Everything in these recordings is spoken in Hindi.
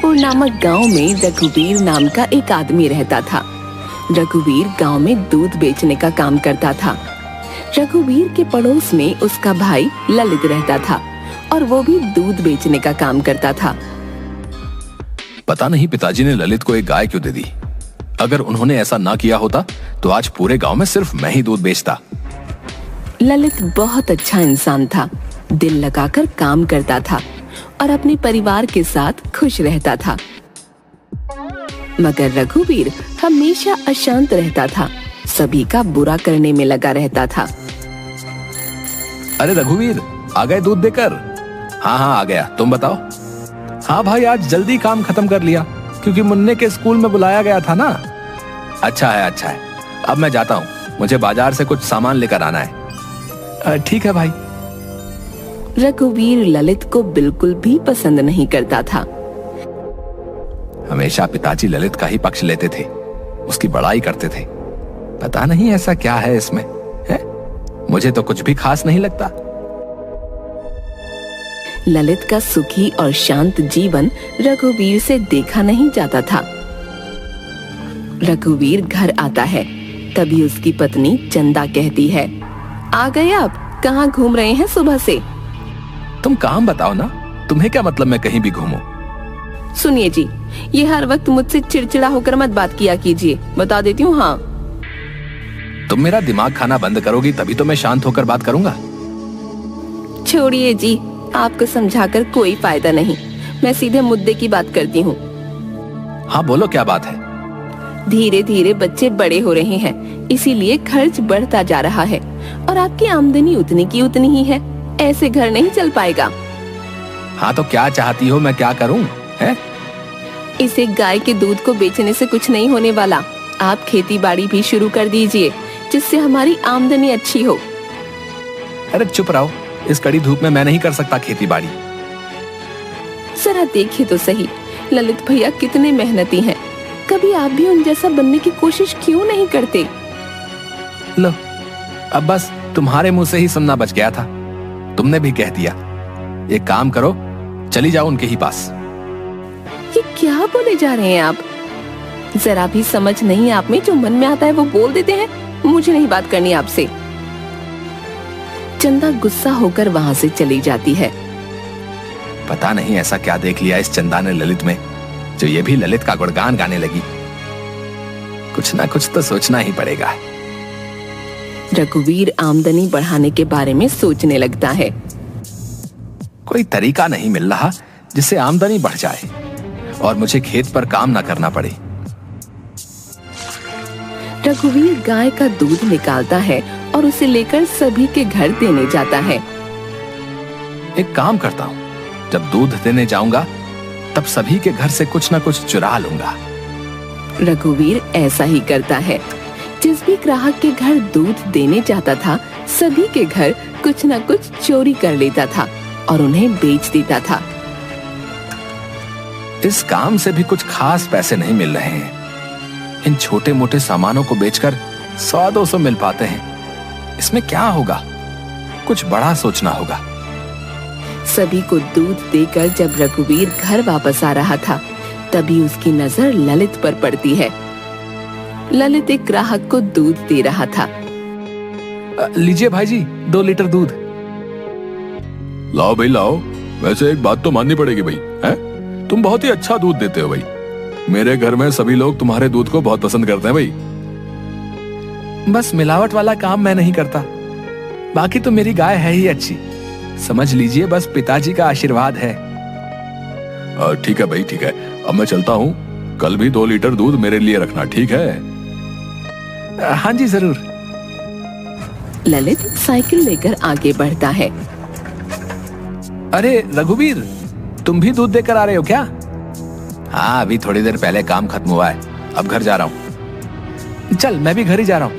गोपालपुर नामक गांव में रघुवीर नाम का एक आदमी रहता था। रघुवीर गांव में दूध बेचने का काम करता था। रघुवीर के पड़ोस में उसका भाई ललित रहता था और वो भी दूध बेचने का काम करता था। पता नहीं पिताजी ने ललित को एक गाय क्यों दे दी। अगर उन्होंने ऐसा ना किया होता तो आज पूरे गांव में सिर्फ मैं ही दूध बेचता। ललित बहुत अच्छा इंसान था, दिल लगाकर काम करता था और अपने परिवार के साथ खुश रहता था। मगर रघुवीर हमेशा अशांत रहता था, सभी का बुरा करने में लगा रहता था। अरे रघुवीर, आ गए दूध देकर? हाँ आ गया, तुम बताओ। हाँ भाई, आज जल्दी काम खत्म कर लिया क्योंकि मुन्ने के स्कूल में बुलाया गया था ना। अच्छा है, अब मैं जाता हूँ, मुझे बाजार से कुछ सामान लेकर आना है। ठीक है भाई। रघुवीर ललित को बिल्कुल भी पसंद नहीं करता था। हमेशा पिताजी ललित का ही पक्ष लेते थे, उसकी बड़ाई करते थे। पता नहीं ऐसा क्या है इसमें, है? मुझे तो कुछ भी खास नहीं लगता। ललित का सुखी और शांत जीवन रघुवीर से देखा नहीं जाता था। रघुवीर घर आता है, तभी उसकी पत्नी चंदा कहती है, आ गए आप? कहाँ घूम रहे हैं सुबह से? तुम काम बताओ ना, तुम्हें क्या मतलब मैं कहीं भी घूमूं? सुनिए जी, ये हर वक्त मुझसे चिड़चिड़ा होकर मत बात किया कीजिए, बता देती हूँ। हाँ, तुम मेरा दिमाग खाना बंद करोगी तभी तो मैं शांत होकर बात करूंगा। छोड़िए जी, आपको समझाकर कोई फायदा नहीं, मैं सीधे मुद्दे की बात करती हूँ। हाँ बोलो, क्या बात है? धीरे धीरे बच्चे बड़े हो रहे हैं, इसीलिए खर्च बढ़ता जा रहा है और आपकी आमदनी उतनी की उतनी ही है। ऐसे घर नहीं चल पाएगा। हाँ तो क्या चाहती हो, मैं क्या करूं? है? इसे गाय के दूध को बेचने से कुछ नहीं होने वाला। आप खेती बाड़ी भी शुरू कर दीजिए, जिससे हमारी आमदनी अच्छी हो। अरे चुप रहो, इस कड़ी धूप में मैं नहीं कर सकता खेती बाड़ी। जरा देखिए तो सही, ललित भैया कितने मेहनती हैं। कभी आप भी उन जैसा बनने की कोशिश क्यों नहीं करते? लो, अब बस तुम्हारे मुंह से ही सुनना बच गया था। तुमने भी कह दिया। एक काम करो, चली जाओ उनके ही पास। ये क्या बोले जा रहे हैं आप? जरा भी समझ नहीं आप में, जो मन में आता है वो बोल देते हैं। मुझे नहीं बात करनी आपसे। चंदा गुस्सा होकर वहां से चली जाती है। पता नहीं ऐसा क्या देख लिया इस चंदा ने ललित में, जो ये भी ललित का गुणगान गाने लगी। कुछ ना कुछ तो सोचना ही पड़ेगा। रघुवीर आमदनी बढ़ाने के बारे में सोचने लगता है। कोई तरीका नहीं मिल रहा जिससे आमदनी बढ़ जाए और मुझे खेत पर काम ना करना पड़े। रघुवीर गाय का दूध निकालता है और उसे लेकर सभी के घर देने जाता है। एक काम करता हूँ, जब दूध देने जाऊंगा तब सभी के घर से कुछ ना कुछ चुरा लूंगा। रघुवीर ऐसा ही करता है। जिस भी ग्राहक के घर दूध देने जाता था, सभी के घर कुछ न कुछ चोरी कर लेता था और उन्हें बेच देता था। इस काम से भी कुछ खास पैसे नहीं मिल रहे हैं। इन छोटे मोटे सामानों को बेचकर 100-200 मिल पाते हैं। इसमें क्या होगा? कुछ बड़ा सोचना होगा। सभी को दूध देकर जब रघुवीर घर वापस आ रहा था, तभी उसकी नजर ललित पर पड़ती है। ललित एक ग्राहक को दूध दे रहा था। लीजिए भाई जी, 2 लीटर दूध। लाओ भाई लाओ। वैसे एक बात तो माननी पड़ेगी भाई, हैं? तुम बहुत ही अच्छा दूध देते हो भाई। मेरे घर में सभी लोग तुम्हारे दूध को बहुत पसंद करते हैं भाई। बस मिलावट वाला काम मैं नहीं करता, बाकी तो मेरी गाय है ही अच्छी। समझ लीजिए बस पिताजी का आशीर्वाद है। ठीक है भाई, ठीक है। अब मैं चलता हूँ, कल भी 2 लीटर दूध मेरे लिए रखना, ठीक है? हाँ जी जरूर। ललित साइकिल लेकर आगे बढ़ता है। अरे रघुवीर, तुम भी दूध देकर आ रहे हो क्या? हाँ, अभी थोड़ी देर पहले काम खत्म हुआ है, अब घर जा रहा हूँ। चल मैं भी घर ही जा रहा हूँ।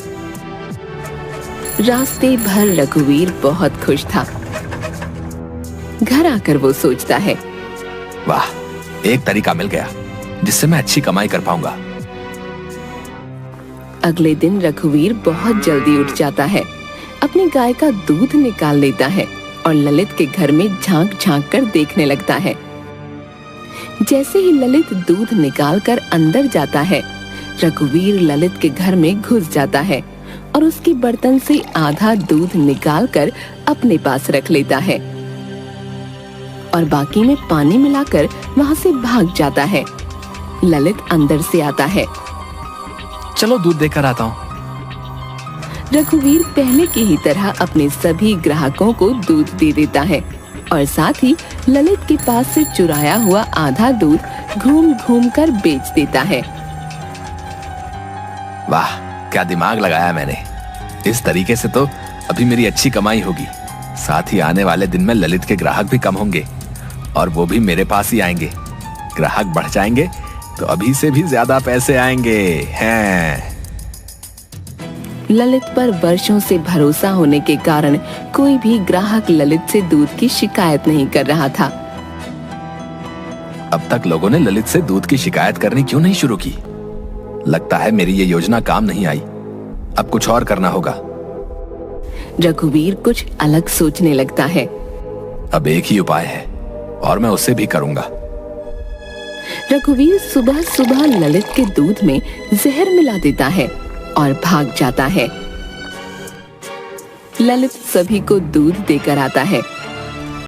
रास्ते भर रघुवीर बहुत खुश था। घर आकर वो सोचता है, वाह, एक तरीका मिल गया जिससे मैं अच्छी कमाई कर पाऊंगा। अगले दिन रघुवीर बहुत जल्दी उठ जाता है, अपनी गाय का दूध निकाल लेता है और ललित के घर में झांक झांक कर देखने लगता है। जैसे ही ललित दूध निकालकर अंदर जाता है, रघुवीर ललित के घर में घुस जाता है और उसकी बर्तन से आधा दूध निकालकर अपने पास रख लेता है और बाकी में पानी मिलाकर वहां से भाग जाता है। ललित अंदर से आता है। चलो दूध देकर आता हूँ। रघुवीर पहले की ही तरह अपने सभी ग्राहकों को दूध दे देता है और साथ ही ललित के पास से चुराया हुआ आधा दूध घूम घूम कर बेच देता है। वाह, क्या दिमाग लगाया मैंने। इस तरीके से तो अभी मेरी अच्छी कमाई होगी। साथ ही आने वाले दिन में ललित के ग्राहक भी कम होंगे और वो भी मेरे पास ही आएंगे। ग्राहक बढ़ जाएंगे तो अभी से भी ज्यादा पैसे आएंगे हैं। ललित पर वर्षों से भरोसा होने के कारण कोई भी ग्राहक ललित से दूध की शिकायत नहीं कर रहा था। अब तक लोगों ने ललित से दूध की शिकायत करनी क्यों नहीं शुरू की? लगता है मेरी ये योजना काम नहीं आई। अब कुछ और करना होगा। रघुवीर कुछ अलग सोचने लगता है। अब एक ही उपाय है और मैं उसे भी करूंगा। रघुवीर सुबह सुबह ललित के दूध में जहर मिला देता है और भाग जाता है। ललित सभी को दूध देकर आता है